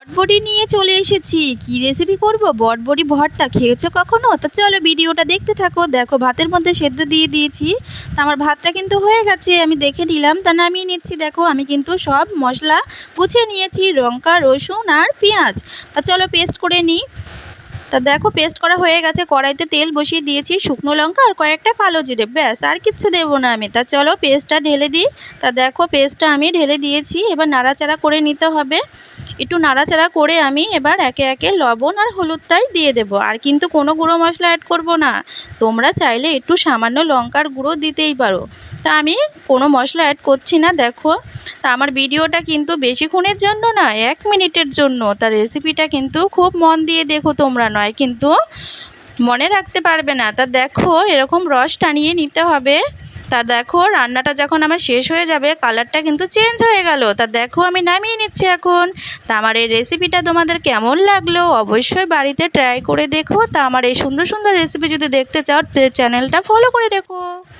বটবটি নিয়ে চলে এসেছি। কি রেসিপি করব? বটবটি ভর্তা খেয়েছো কখনো? তা চলো ভিডিওটা দেখতে থাকো। দেখো ভাতের মধ্যে সেদ্ধ দিয়ে দিয়েছি। তা আমার ভাতটা কিন্তু হয়ে গেছে, আমি দেখে নিলাম। তা নামিয়ে নিচ্ছি। দেখো আমি কিন্তু সব মশলা গুছিয়ে নিয়েছি, লঙ্কা, রসুন আর পেঁয়াজ। তা চলো পেস্ট করে নিই। তা দেখো পেস্ট করা হয়ে গেছে, কড়াইতে তেল বসিয়ে দিয়েছি, শুকনো লঙ্কা আর কয়েকটা কালো জিরে, ব্যাস আর কিচ্ছু দেবো না আমি। তা চলো পেস্টটা ঢেলে দিই। তা দেখো পেস্টটা আমি ঢেলে দিয়েছি, এবার নাড়াচাড়া করে নিতে হবে। একটু নাড়াচাড়া করে আমি এবার একে একে লবণ আর হলুদটাই দিয়ে দেবো, আর কিন্তু কোনো গুঁড়ো মশলা অ্যাড করব না। তোমরা চাইলে একটু সামান্য লঙ্কার গুঁড়ো দিতেই পারো। তা আমি কোনো মশলা অ্যাড করছি না। দেখো তা আমার ভিডিওটা কিন্তু বেশিক্ষণের জন্য না, 1 মিনিটের জন্য। তার রেসিপিটা কিন্তু খুব মন দিয়ে দেখো, তোমরা নয় কিন্তু মনে রাখতে পারবে না। তা দেখো এরকম রস টানিয়ে নিতে হবে। তা দেখো রান্নাটা যখন আমার শেষ হয়ে যাবে, কালারটা কিন্তু চেঞ্জ হয়ে গেল। তা দেখো আমি নামিয়ে নিচ্ছি এখন। তা আমার এই রেসিপিটা তোমাদের কেমন লাগলো অবশ্যই বাড়িতে ট্রাই করে দেখো। তা আমার এই সুন্দর সুন্দর রেসিপি যদি দেখতে চাও, চ্যানেলটা ফলো করে রেখো।